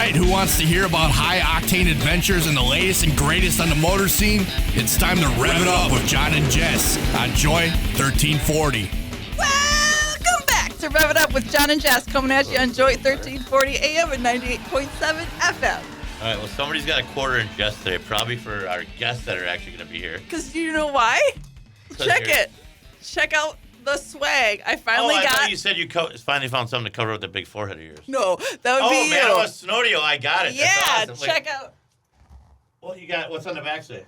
right, who wants to hear about high-octane adventures and the latest and greatest on the motor scene? It's time to rev it up with John and Jess on Joy 1340. Welcome back to Rev It Up with John and Jess, coming at you on Joy 1340 AM and 98.7 FM. All right, well, somebody's got a quarter in Jess today, probably for our guests that are actually going to be here. Because you know why? Check it. Check out the swag. I finally got. Thought you said you finally found something to cover with the big forehead of yours. No, that would be you. Manawa Snodeo, I got it. Yeah, that's awesome. check out. Well, you got what's on the back say?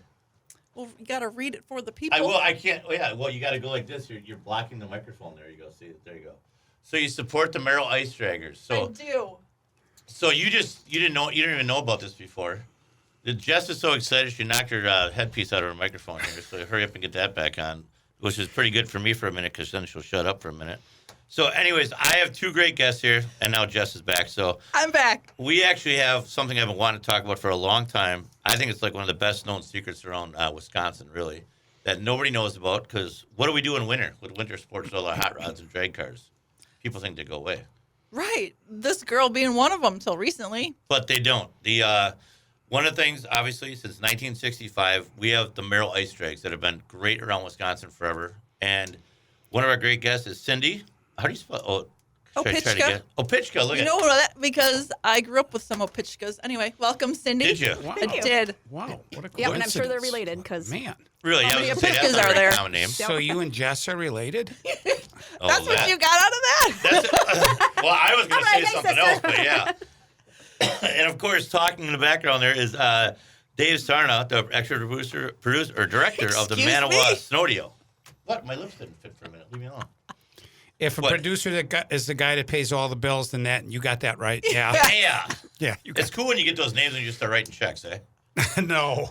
Well, you got to read it for the people. I will. I can't. Yeah. Well, you got to go like this. You're blocking the microphone. There you go. See, there you go. So you support the Merrill Ice Draggers. So I do. So you didn't even know about this before. Jess is so excited she knocked her headpiece out of her microphone here. So hurry up and get that back on, which is pretty good for me for a minute because then she'll shut up for a minute. So anyways, I have two great guests here, and now Jess is back. So I'm back. We actually have something I've been wanting to talk about for a long time. I think it's like one of the best known secrets around Wisconsin, really, that nobody knows about because what do we do in winter with winter sports with all our hot rods and drag cars? People think they go away. Right. This girl being one of them till recently. But they don't. The one of the things, obviously, since 1965, we have the Merrill Ice Drags that have been great around Wisconsin forever. And one of our great guests is Cindy. How do you spell? Opichka. Opichka, look at it. You know that because I grew up with some Opichkas. Anyway, welcome, Cindy. Did you? Wow. I did. Wow, what a coincidence. Yeah, and I'm sure they're related because Man. Really? How I many was gonna say, Opichkas that's not are a very there? common name. So you and Jess are related? Oh, That's what you got out of that. Well, I was going to say Thanks, something sister. else, but yeah. And of course, talking in the background there is Dave Sarna, the executive producer or director of the Excuse Manawa me? Snodeo. What? My lips didn't fit for a minute. Leave me alone. If a What? producer is the guy that pays all the bills, then you got that right. Yeah. Yeah. Yeah. It's cool when you get those names and you just start writing checks, eh? No.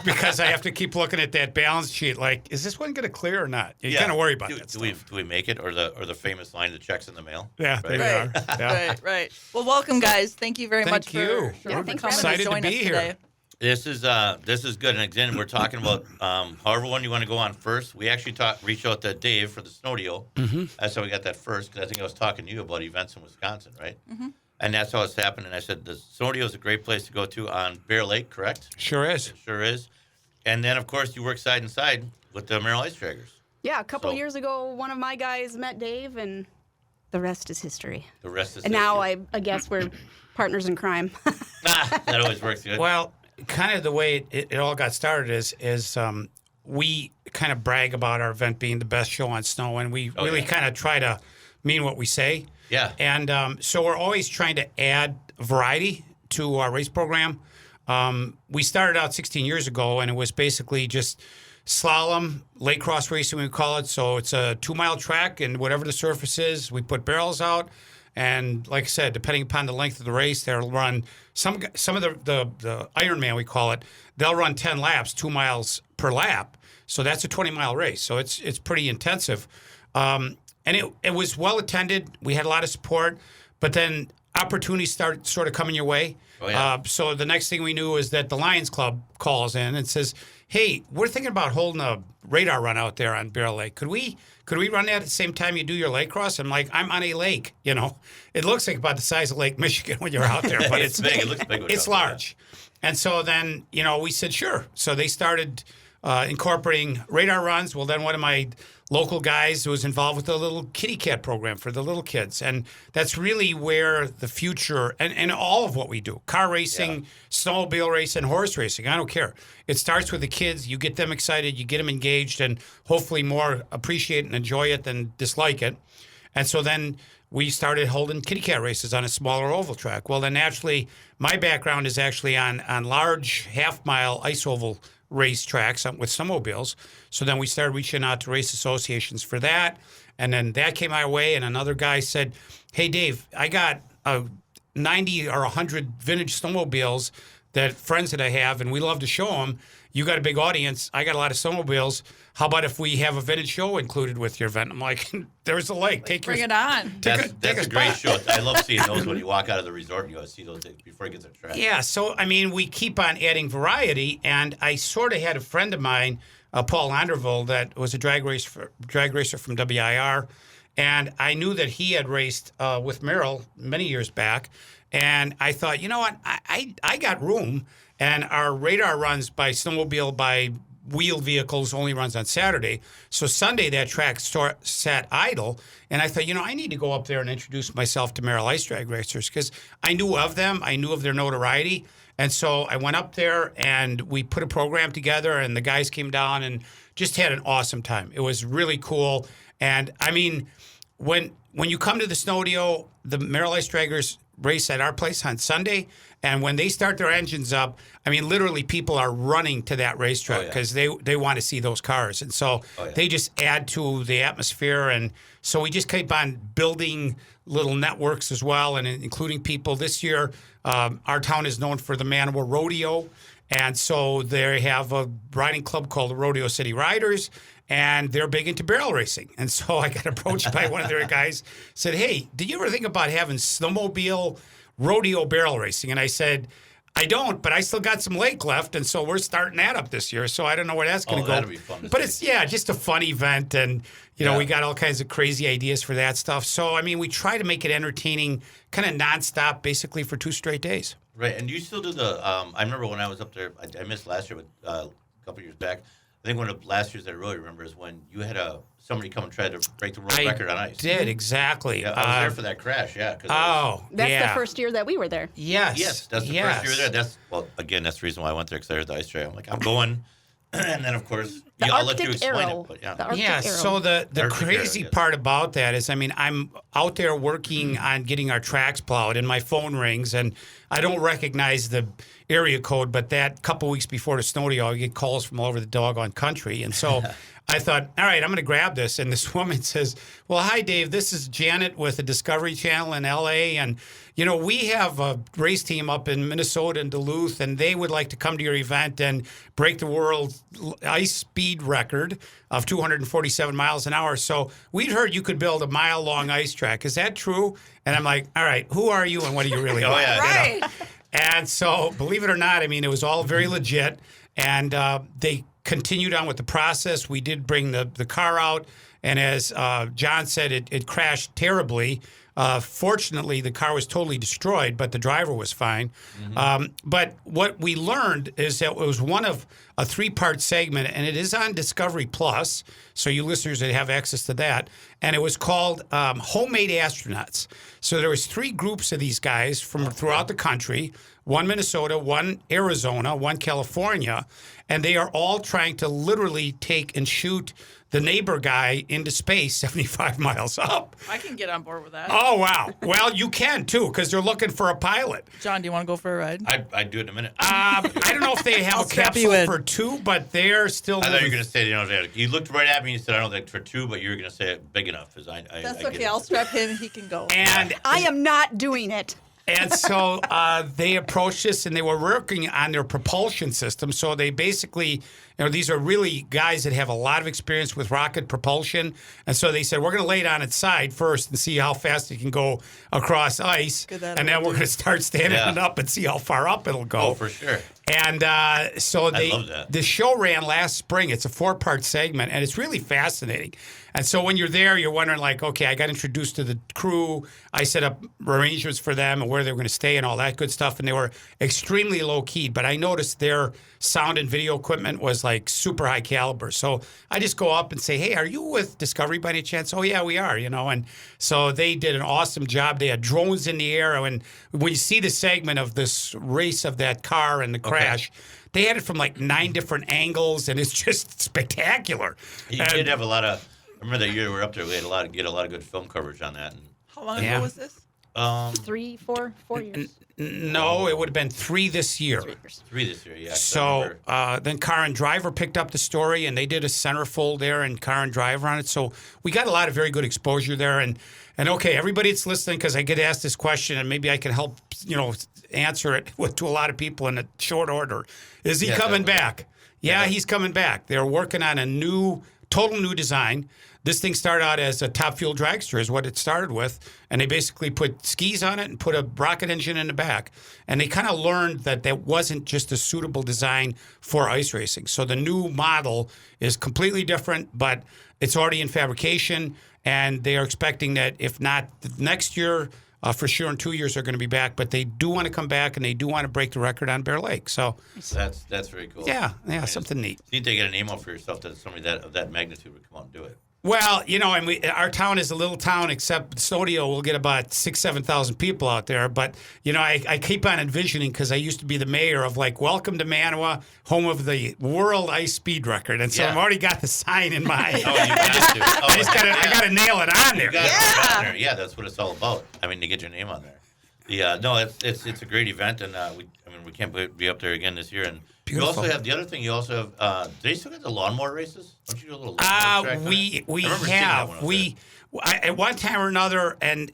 Because I have to keep looking at that balance sheet like, is this one going to clear or not? You Yeah. kind of worry about do, that do stuff. we make it or the famous line, the checks in the mail? Yeah, Right? there we are. Yeah. Right. Well, welcome, guys. Thank you very much Thank you. for Yeah, for thanks for coming having us. to join Excited to us be here. today. This is good. And again, we're talking about however one you want to go on first. We actually reached out to Dave for the Snodeo. Mm-hmm. That's how we got that first because I think I was talking to you about events in Wisconsin, right? Mm-hmm. And that's how it's happened. And I said the Snodeo is a great place to go to on Bear Lake, correct? Sure is. It sure is. And then, of course, you work side and side with the Merrill Ice Draggers. yeah, a couple So- years ago, one of my guys met Dave, and the rest is history. The rest is And now I guess we're partners in crime. that always works good. Well, kind of the way it all got started is we kind of brag about our event being the best show on snow, and we really yeah. kind of try to mean what we say. Yeah. And so we're always trying to add variety to our race program. We started out 16 years ago, and it was basically just slalom, lake cross racing, we call it. So it's a 2-mile track, and whatever the surface is, we put barrels out. And like I said, depending upon the length of the race, they'll run some of the Ironman, we call it. They'll run 10 laps, 2 miles per lap. So that's a 20-mile race. So it's pretty intensive. And it was well attended. We had a lot of support, but then opportunities start sort of coming your way. Oh, yeah. So the next thing we knew is that the Lions Club calls in and says, "Hey, we're thinking about holding a radar run out there on Bear Lake. Could we run that at the same time you do your lake cross?" I'm like, "I'm on a lake. You know, it looks like about the size of Lake Michigan when you're out there, but It's big. It looks big. when it's you're out there. large." And so then, we said, sure. So they started incorporating radar runs. Well, then one of my local guys was involved with the little kitty cat program for the little kids. And that's really where the future and all of what we do, car racing, snowmobile racing, horse racing, I don't care. It starts with the kids. You get them excited, you get them engaged, and hopefully more appreciate and enjoy it than dislike it. And so then we started holding kitty cat races on a smaller oval track. Well, then naturally, my background is actually on large half-mile ice oval race tracks with snowmobiles. So then we started reaching out to race associations for that. And then that came our way, and another guy said, "Hey, Dave, I got 90 or 100 vintage snowmobiles that friends that I have, and we love to show them. You got a big audience. I got a lot of snowmobiles. How about if we have a vintage show included with your event?" I'm like, "There's a lake. Bring it on. That's a great spot." show. I love seeing those when you walk out of the resort and you see those things before it gets a track. Yeah, so, we keep on adding variety, and I sort of had a friend of mine, Paul Anderville, that was a drag racer from WIR, And I knew that he had raced with Merrill many years back. And I thought, you know what? I got room. And our radar runs by snowmobile, by wheeled vehicles, only runs on Saturday. So Sunday, that track sat idle. And I thought, I need to go up there and introduce myself to Merrill Ice Drag racers because I knew of them. I knew of their notoriety. And so I went up there and we put a program together and the guys came down and just had an awesome time. It was really cool. And I mean, when you come to the Snodeo, the Merrill Ice Draggers race at our place on Sunday. And when they start their engines up, I mean, literally people are running to that racetrack because they want to see those cars. And so they just add to the atmosphere. And so we just keep on building little networks as well, and including people. This year, our town is known for the Manawa Rodeo. And so they have a riding club called the Rodeo City Riders, and they're big into barrel racing. And so I got approached by one of their guys, said, hey, did you ever think about having snowmobile rodeo barrel racing? And I said, I don't, but I still got some lake left, and so we're starting that up this year. So I don't know where that's going to go. That'll be fun. But it's just a fun event, and we got all kinds of crazy ideas for that stuff. So I mean, we try to make it entertaining, kind of nonstop, basically for 2 straight days. Right, and you still do the. I remember when I was up there. I missed last year, but a couple years back. I think one of the last years that I really remember is when you had somebody come and try to break the world record on ice. Did, exactly. Yeah, I was there for that crash, yeah. That's the first year that we were there. Yes, that's the first year there. That's the reason why I went there, because I heard the ice trail. I'm like, I'm going. And then, of course, I'll let you explain it. But so the crazy part about that is, I mean, I'm out there working on getting our tracks plowed, and my phone rings, and I don't recognize the area code, but that couple weeks before the Snodeo, I get calls from all over the doggone country. And so I thought, all right, I'm going to grab this. And this woman says, well, hi, Dave. This is Janet with the Discovery Channel in L.A., and we have a race team up in Minnesota and Duluth, and they would like to come to your event and break the world ice speed record of 247 miles an hour. So we'd heard you could build a mile-long ice track. Is that true? And I'm like, all right, who are you and what do you really want? Right. And so, believe it or not, I mean, it was all very legit. And they continued on with the process. We did bring the car out. And as John said, it crashed terribly. Fortunately, the car was totally destroyed, but the driver was fine. But what we learned is that it was one of a 3-part segment, and it is on Discovery Plus, so you listeners that have access to that. And it was called Homemade Astronauts. So there was 3 groups of these guys from throughout the country, one Minnesota, one Arizona, one California, and they are all trying to literally take and shoot the neighbor guy into space 75 miles up. I can get on board with that. Oh, wow. Well, you can, too, because they're looking for a pilot. John, do you want to go for a ride? I'd do it in a minute. I don't know if they have a capsule for 2, but they're still... I thought you were going to say, you looked right at me and you said, I don't think for 2, but you were going to say it big enough. That's okay. I'll strap him and he can go. And I am not doing it. And so they approached us, and they were working on their propulsion system. So they basically, these are really guys that have a lot of experience with rocket propulsion. And so they said, we're going to lay it on its side first and see how fast it can go across ice. And then we're going to start standing it up and see how far up it'll go. Oh, for sure. And so the show ran last spring. It's a 4-part segment, and it's really fascinating. And so when you're there, you're wondering, like, okay, I got introduced to the crew. I set up arrangements for them and where they were going to stay and all that good stuff. And they were extremely low-keyed. But I noticed their sound and video equipment was, like, super high caliber. So I just go up and say, hey, are you with Discovery by any chance? Oh, yeah, we are, And so they did an awesome job. They had drones in the air. And when you see the segment of this race of that car and the crash, they had it from, like, 9 different angles, and it's just spectacular. You did have a lot of... I remember that year we were up there. We had a lot of good film coverage on that. How long ago was this? 3, 4 years. No, it would have been 3 this year. 3 years. 3 this year, yeah. So then Car and Driver picked up the story, and they did a centerfold there and Car and Driver on it. So we got a lot of very good exposure there. And okay, everybody that's listening, because I get asked this question, and maybe I can help, answer it to a lot of people in a short order. Is he coming back? Yeah, he's coming back. They're working on a total new design. This thing started out as a top fuel dragster is what it started with. And they basically put skis on it and put a rocket engine in the back. And they kind of learned that wasn't just a suitable design for ice racing. So the new model is completely different, but it's already in fabrication. and they are expecting that if not next year, for sure in 2 years they're going to be back. But they do want to come back, and they do want to break the record on Bear Lake. So that's very cool. yeah, I mean, something neat. You need to get a name out for yourself that somebody of that magnitude would come out and do it. Well, and our town is a little town, except Snodeo will get about 6,000-7,000 people out there. But, I keep on envisioning, because I used to be the mayor of, welcome to Manawa, home of the world ice speed record. And so I've already got the sign in mind. Oh, you got to. I got to nail it on there. Yeah, that's what it's all about. I mean, to get your name on there. No, it's a great event, and we can't be up there again this year. And Beautiful. You also have the other thing. You also have. Do they still get the lawnmower races? Don't you do a little lawnmower track? We have at one time or another, and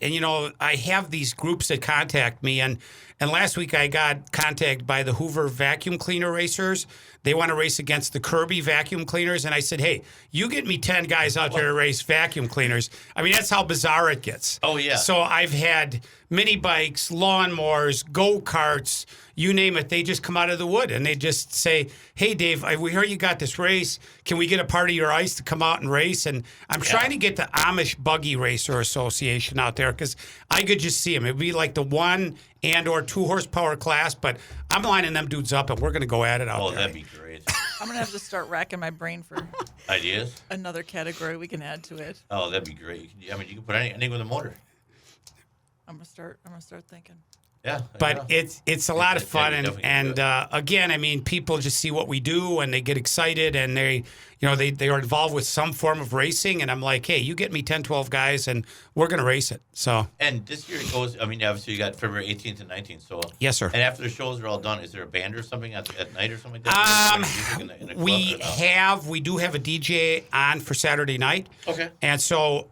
I have these groups that contact me, and last week I got contacted by the Hoover vacuum cleaner racers. They want to race against the Kirby vacuum cleaners, and I said, hey, you get me 10 guys out there to race vacuum cleaners. I mean, that's how bizarre it gets. Oh yeah. So I've had mini bikes, lawnmowers, go-karts, you name it. They just come out of the wood and they just say, hey, Dave, we hear you got this race. Can we get a part of your ice to come out and race? And I'm trying to get the Amish Buggy Racer Association out there, because I could just see them. It'd be like the 1 and/or 2 horsepower class, but I'm lining them dudes up and we're going to go at it out there. Oh, that'd be great. I'm going to have to start racking my brain for Ideas? another category we can add to it. Oh, that'd be great. You can put anything with a motor. I'm going to start thinking. Yeah. But it's a lot of fun, and again, I mean, people just see what we do and they get excited, and they are involved with some form of racing, and I'm like, hey, you get me 10, 12 guys, and we're going to race it. So. And this year it goes. I mean, obviously you got February 18th and 19th. So. Yes, sir. And after the shows are all done, is there a band or something at night or something like that? We do have a DJ on for Saturday night. Okay. And so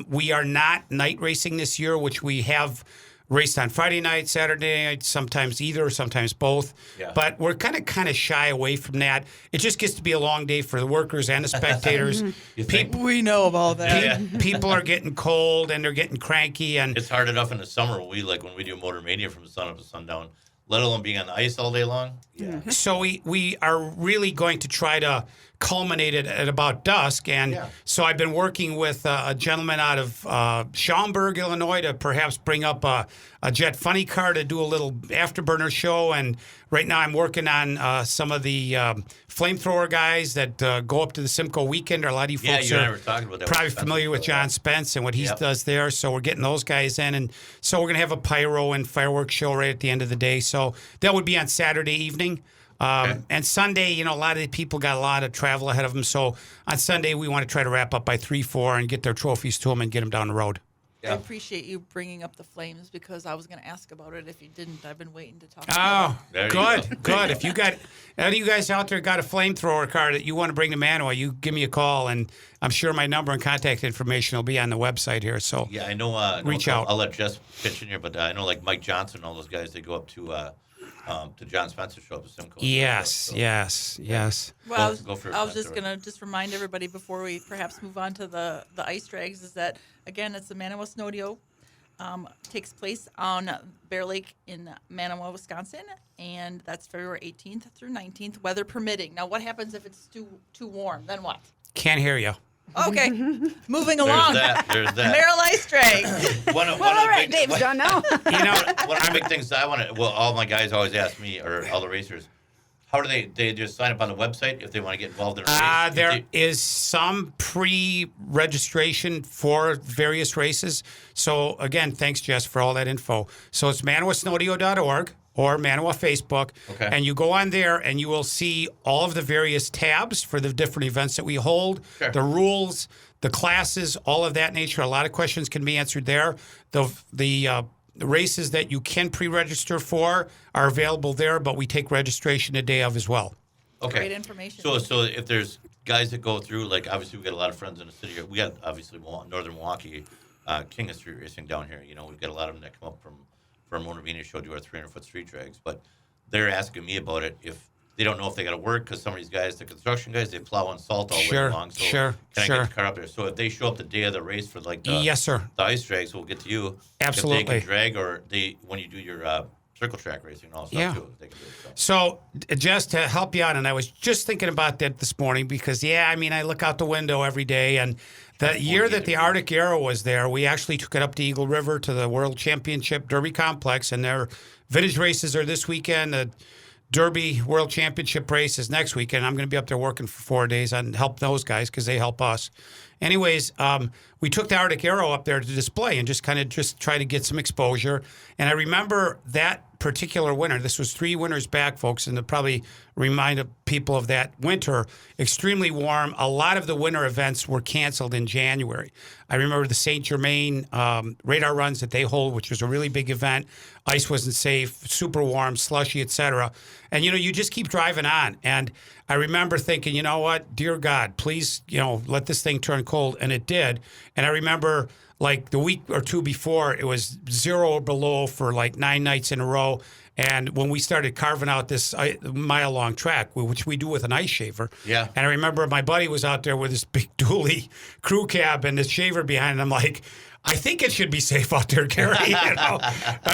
we are not night racing this year, which we have raced on Friday night, Saturday night, sometimes either, sometimes both. Yeah. But we're kind of shy away from that. It just gets to be a long day for the workers and the spectators. We know about that. Yeah. People are getting cold and they're getting cranky, and it's hard enough in the summer when we do Motor Mania from sun up to sundown, let alone being on the ice all day long. Yeah. So we are really going to try to culminate it at about dusk. And so I've been working with a gentleman out of Schaumburg, Illinois, to perhaps bring up a jet funny car to do a little afterburner show. And right now I'm working on some of the flamethrower guys that go up to the Simcoe weekend. Or a lot of you folks are probably familiar with John Spence and what he does there. So we're getting those guys in. And so we're going to have a pyro and fireworks show right at the end of the day. So that would be on Saturday evening. And Sunday, a lot of the people got a lot of travel ahead of them. So on Sunday, we want to try to wrap up by 3, 4 and get their trophies to them and get them down the road. I appreciate you bringing up the flames, because I was going to ask about it if you didn't. I've been waiting to talk about it. Good. If you got any of you guys out there got a flamethrower car that you want to bring to Manawa, you give me a call, and I'm sure my number and contact information will be on the website here. So I know. Reach out. I'll let Jess pitch in here, but I know like Mike Johnson and all those guys, they go up to John Spencer show up to Simcoe. Yes. Well, I was just going to remind everybody before we perhaps move on to the ice drags, is that, again, it's the Manawa Snodeo. Takes place on Bear Lake in Manawa, Wisconsin, and that's February 18th through 19th, weather permitting. Now, what happens if it's too warm? Then what? Can't hear you. Okay, moving along. There's that. Merrill Ice Drags. One All right, Dave's done now. One of the big things I want to, all my guys always ask me, or all the racers, how do they just sign up on the website if they want to get involved in a race? There is some pre-registration for various races. So, again, thanks, Jess, for all that info. So it's manawasnodeo.org or Manawa Facebook. Okay. And you go on there and you will see all of the various tabs for the different events that we hold, the rules, the classes, all of that nature. A lot of questions can be answered there. The races that you can pre-register for are available there, but we take registration the day of as well. Okay. Great information. So if there's guys that go through, like obviously we got a lot of friends in the city. We got obviously Northern Milwaukee, King of Street Racing down here. We've got a lot of them that come up from a Motor Mania show, do our 300-foot street drags. But they're asking me about it if they don't know if they got to work, because some of these guys, the construction guys, they plow and salt all way long. So can I get the car up there? So if they show up the day of the race for like the Yes, sir. The ice drags, we'll get to you. Absolutely. If they can drag, or when you do your circle track racing and all stuff Yeah. too. They can do it, So, just to help you out, and I was just thinking about that this morning because, I look out the window every day, and the year that the Arctic Arrow was there, we actually took it up to Eagle River to the World Championship Derby Complex, and their vintage races are this weekend. The Derby World Championship race is next weekend. I'm going to be up there working for 4 days and help those guys because they help us. Anyways, we took the Arctic Arrow up there to display and just try to get some exposure. And I remember that particular winter, this was 3 winters back, folks, and to probably remind people of that winter, extremely warm. A lot of the winter events were canceled in January. I remember the St. Germain radar runs that they hold, which was a really big event. Ice wasn't safe, super warm, slushy, etc. And, you just keep driving on. And I remember thinking, you know what, dear God, please, let this thing turn cold. And it did. And I remember like the week or 2 before, it was 0 or below for like 9 nights in a row. And when we started carving out this mile-long track, which we do with an ice shaver, Yeah. and I remember my buddy was out there with his big dually crew cab and his shaver behind him. I'm like, I think it should be safe out there, Gary.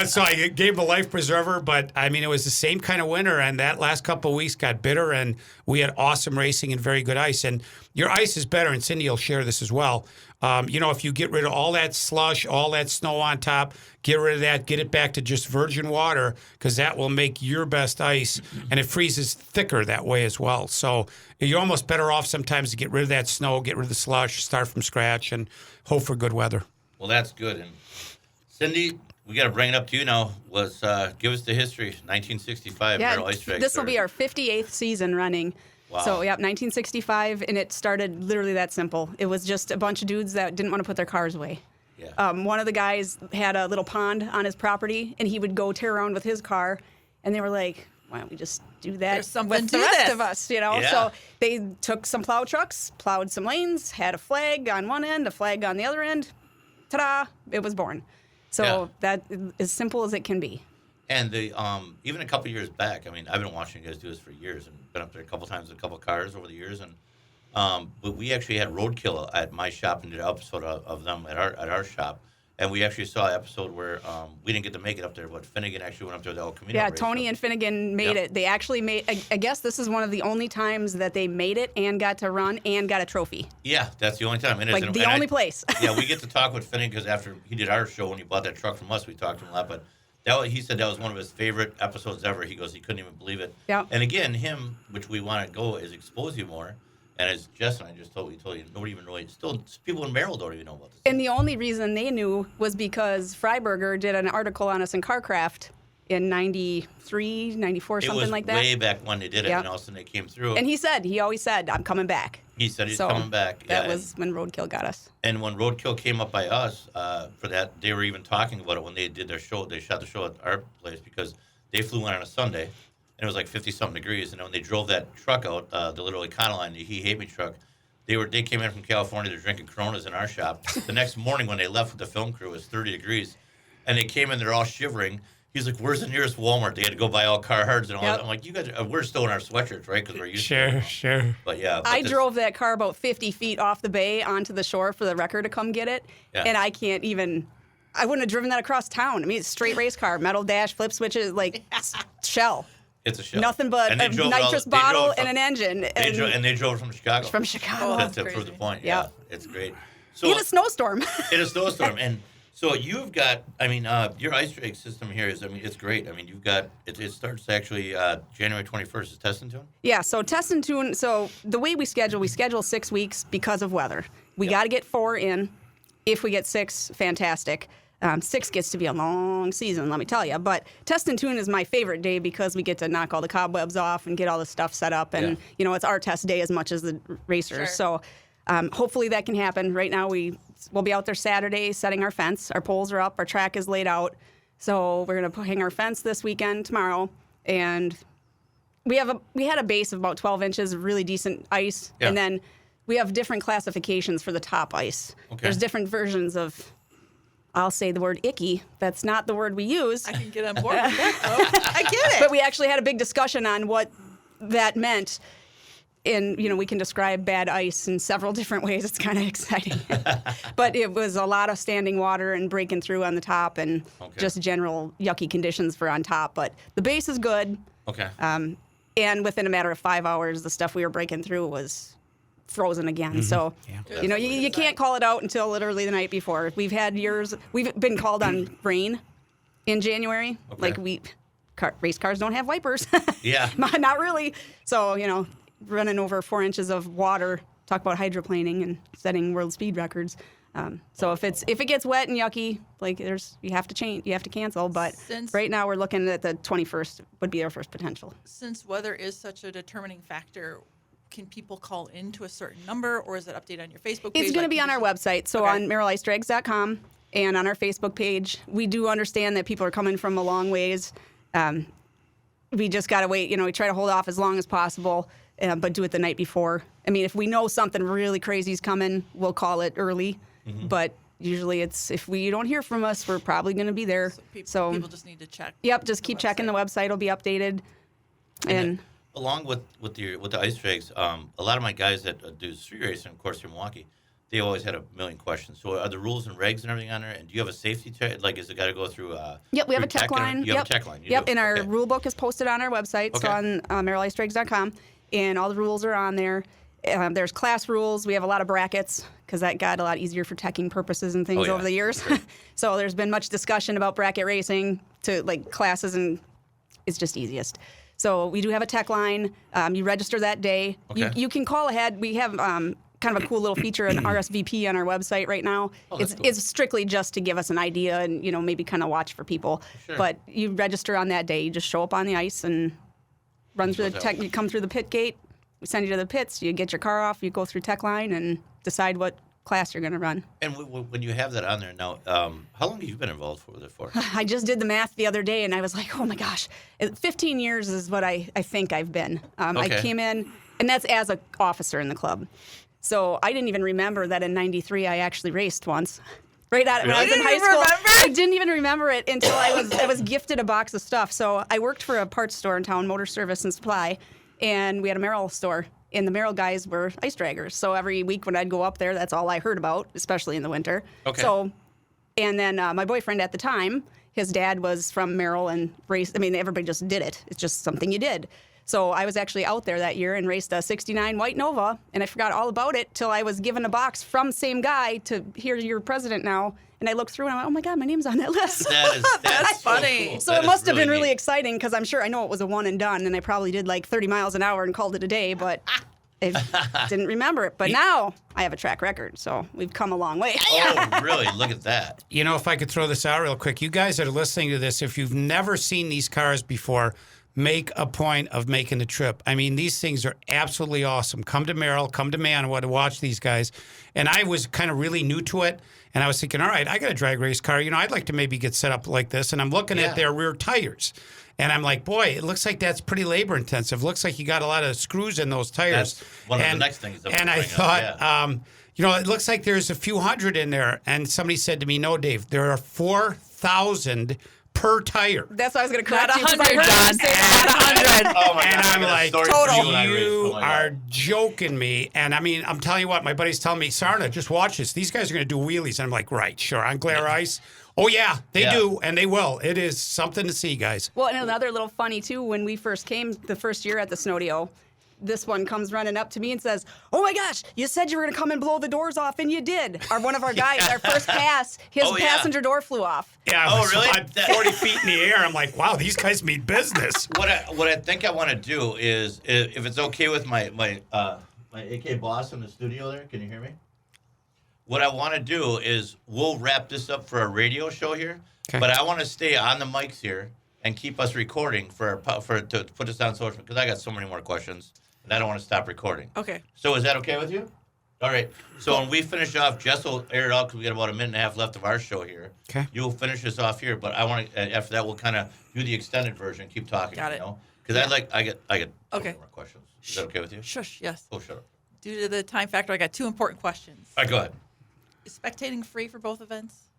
So I gave him a life preserver, but it was the same kind of winter, and that last couple of weeks got bitter, and we had awesome racing and very good ice. And your ice is better, and Cindy will share this as well. If you get rid of all that slush, all that snow on top, get rid of that, get it back to just virgin water, because that will make your best ice, and it freezes thicker that way as well. So you're almost better off sometimes to get rid of that snow, get rid of the slush, start from scratch, and hope for good weather. Well, that's good. And Cindy, we got to bring it up to you now. Give us the history. 1965 Merrill Ice Drags. This will be our 58th season running. Wow. So, 1965, and it started literally that simple. It was just a bunch of dudes that didn't want to put their cars away. Yeah. One of the guys had a little pond on his property, and he would go tear around with his car, and they were like, why don't we just do that There's something with to the rest this. of us, Yeah. So they took some plow trucks, plowed some lanes, had a flag on one end, a flag on the other end. Ta-da! It was born. So that is as simple as it can be. And the even a couple years back, I've been watching you guys do this for years and been up there a couple times with a couple cars over the years. And but we actually had Roadkill at my shop and did an episode of them at our shop. And we actually saw an episode where we didn't get to make it up there, but Finnegan actually went up there to El Camino. Yeah, race. Tony and Finnegan made it. They actually made, I guess this is one of the only times that they made it and got to run and got a trophy. Yeah, that's the only time. It is. Like the only place. Yeah, we get to talk with Finnegan because after he did our show and he bought that truck from us, we talked to him a lot. But he said that was one of his favorite episodes ever. He goes, he couldn't even believe it. Yeah. And again, which we want to go is expose you more. And as Jess and I just told you, nobody even really, still people in Merrill don't even know about this. And the only reason they knew was because Freiberger did an article on us in Carcraft in 93, 94, something like that. It was way back when they did it, Yep. and all of a sudden they came through. And he always said, I'm coming back. He said he's So coming back. That Yeah, was when Roadkill got us. And when Roadkill came up by us for that, they were even talking about it when they did their show. They shot the show at our place because they flew in on a Sunday, and it was like 50-something degrees. And when they drove that truck out, the little Econoline, the He Hate Me truck, they came in from California. They're drinking Coronas in our shop. The next morning when they left with the film crew, it was 30 degrees, and they came in. They're all shivering. He's like, "Where's the nearest Walmart?" They had to go buy all Carhartts and all that. I'm like, "You guys, we're still in our sweatshirts, right? Because we're used to it." Sure. But yeah, I drove that car about 50 feet off the bay onto the shore for the wrecker to come get it. Yeah. And I wouldn't have driven that across town. It's a straight race car, metal dash, flip switches, like shell. It's a show. Nothing but And they a drove it all- nitrous they drove bottle it from- and an engine. They drove it from Chicago. From Chicago. That's to prove crazy. the point. Yeah. Yeah, it's great. So In a snowstorm. in a snowstorm, and so you've got. Your ice drag system here is. It's great. You've got. It starts actually January 21st. Is Test and Tune? Yeah, so test and tune. So the way we schedule 6 weeks because of weather. We got to get 4 in. If we get 6, fantastic. 6 gets to be a long season, let me tell you. But test and tune is my favorite day because we get to knock all the cobwebs off and get all the stuff set up. And, it's our test day as much as the racers. Sure. So hopefully that can happen. Right now we'll be out there Saturday setting our fence. Our poles are up. Our track is laid out. So we're going to hang our fence this weekend, tomorrow. And we had a base of about 12 inches of really decent ice. Yeah. And then we have different classifications for the top ice. Okay. There's different versions of, I'll say the word icky. That's not the word we use. I can get on board with that, though. I get it. But we actually had a big discussion on what that meant. And, we can describe bad ice in several different ways. It's kind of exciting. But it was a lot of standing water and breaking through on the top and just general yucky conditions for on top. But the base is good. Okay. And within a matter of 5 hours, the stuff we were breaking through was frozen again. So, you can't call it out until literally the night before. We've had years, we've been called on rain in January. Like race cars don't have wipers. Yeah. Not really. So, running over 4 inches of water, talk about hydroplaning and setting world speed records. So if it gets wet and yucky, like you have to cancel. But right now we're looking at the 21st would be our first potential. Since weather is such a determining factor, can people call in to a certain number, or is it updated on your Facebook page? It's going to be on our website, so on MerrillIceDrags.com and on our Facebook page. We do understand that people are coming from a long ways. We just got to wait. We try to hold off as long as possible. But do it the night before. I mean, if we know something really crazy is coming, we'll call it early. Mm-hmm. But usually if we don't hear from us, we're probably going to be there. So people just need to check. Yep, just keep checking the website. It'll be updated. And along with the ice drags, a lot of my guys that do street racing, of course, in Milwaukee, they always had a million questions. So are the rules and regs and everything on there? And do you have a safety check? Like, is it got to go through? Yep, we have a tech line. You have a tech line. And our rule book is posted on our website, so on MerrillIceDrags.com. And all the rules are on there. There's class rules. We have a lot of brackets because that got a lot easier for teching purposes and things over the years. So there's been much discussion about bracket racing to like classes, and it's just easiest. So we do have a tech line. You register that day. Okay. You can call ahead. We have kind of a cool little feature, an RSVP on our website right now. It's strictly just to give us an idea and maybe kind of watch for people. Sure. But you register on that day. You just show up on the ice and run through the tech. You come through the pit gate. We send you to the pits. You get your car off. You go through tech line and decide what class you're going to run. And when you have that on there now, how long have you been involved with it for? I just did the math the other day, and I was like, oh my gosh, 15 years is what I think I've been. I came in, and that's as an officer in the club. So I didn't even remember that in '93 I actually raced once. Right out when I was in high school. I didn't even remember it until I was gifted a box of stuff. So I worked for a parts store in town, Motor Service and Supply, and we had a Merrill store. And the Merrill guys were ice draggers. So every week when I'd go up there, that's all I heard about, especially in the winter. Okay. So, and then my boyfriend at the time, his dad was from Merrill and raced. I mean, everybody just did it. It's just something you did. So I was actually out there that year and raced a '69 White Nova, and I forgot all about it till I was given a box from the same guy to hear you're president now. And I looked through and I went, oh my God, my name's on that list. That's funny. So, cool. So it must have been really exciting because I'm sure I know it was a one and done, and I probably did like 30 miles an hour and called it a day, but I didn't remember it. But now I have a track record, so we've come a long way. Oh, really? Look at that. If I could throw this out real quick, you guys that are listening to this, if you've never seen these cars before, make a point of making the trip. I mean, these things are absolutely awesome. Come to Merrill, come to Manawa to watch these guys. And I was kind of really new to it, and I was thinking, all right, I got a drag race car. I'd like to maybe get set up like this. And I'm looking at their rear tires. And I'm like, boy, it looks like that's pretty labor intensive. Looks like you got a lot of screws in those tires. That's one of the next things. And I thought, it looks like there's a few hundred in there. And somebody said to me, no, Dave, there are 4,000 per tire. That's why I was going to correct you. Not 100, John. Not 100. Oh my God, and I'm like, total. You are joking me. And I mean, I'm telling you what, my buddy's telling me, Sarna, just watch this. These guys are going to do wheelies. And I'm like, right, sure. On glare ice. Oh, yeah, they do, and they will. It is something to see, guys. Well, and another little funny, too, when we first came the first year at the Snodeo, this one comes running up to me and says, oh, my gosh, you said you were going to come and blow the doors off, and you did. One of our guys, our first pass, his passenger door flew off. Yeah, really? About 40 feet in the air. I'm like, wow, these guys mean business. What I think I want to do is, if it's okay with my AK boss in the studio there, can you hear me? What I want to do is we'll wrap this up for a radio show here, but I want to stay on the mics here and keep us recording to put this on social, because I got so many more questions and I don't want to stop recording. Okay. So is that okay with you? All right. So when we finish off, Jess will air it out because we got about a minute and a half left of our show here. Okay. You'll finish this off here, but I want to after that we'll kind of do the extended version, keep talking. Got it. Because I get okay. more questions. Is that okay with you? Shush. Yes. Oh, shut up. Due to the time factor, I got two important questions. All right, go ahead. Is spectating free for both events?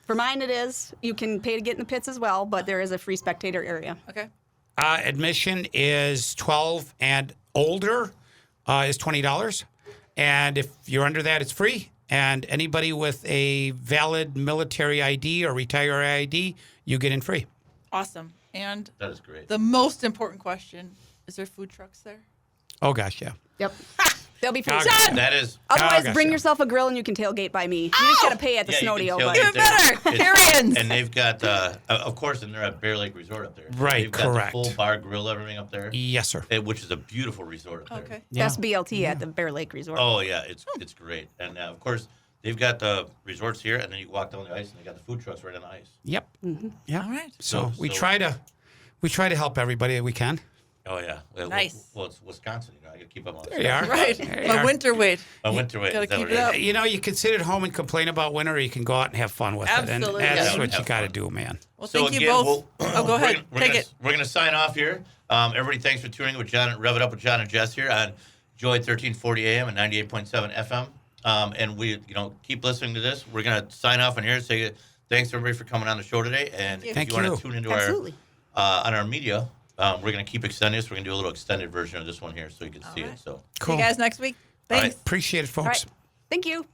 For mine, it is. You can pay to get in the pits as well, but there is a free spectator area. Okay. Admission is 12 and older. is $20. And if you're under that, it's free. And anybody with a valid military ID or retiree ID, you get in free. Awesome. And That is great. the most important question, is there food trucks there? Oh, gosh, yeah. Yep. They'll be free. Oh, Done! That is. Otherwise, gosh, bring yeah. yourself a grill and you can tailgate by me. You just got to pay at the Yeah, you Snodeo. can But tailgate Even there. better. Carry-ins. And they've got, of course, and they're at Bear Lake Resort up there. Right, They've got correct. the full bar grill, everything up there. Yes, sir. Which is a beautiful resort up there. Okay. best BLT at the Bear Lake Resort. Oh yeah, it's great. And of course, they've got the resorts here, and then you walk down the ice, and they got the food trucks right on the ice. Yep. Yeah. All right. So we try to help everybody that we can. Oh yeah. Nice. Well, it's Wisconsin. I got to keep them on. There you are. Right. There you My are. winter weight. My winter weight. Gotta Is that keep what it up. You know, you can sit at home and complain about winter, or you can go out and have fun with it. Absolutely. And that's Yeah. what you Have got to fun. do, man. Well, So thank you again, both. Go ahead. Take it. We're gonna sign off here. Everybody, thanks for tuning in with John. Rev it up with John and Jess here on Joy 1340 AM and 98.7 FM. And we, keep listening to this. We're gonna sign off on here. Say thanks everybody for coming on the show today. And if Thank you want you. to tune into Absolutely. our on our media, we're gonna keep extending this. We're gonna do a little extended version of this one here, so you can see right. it. So See you guys next week. Thanks. right. Appreciate it, All folks. right. Thank you.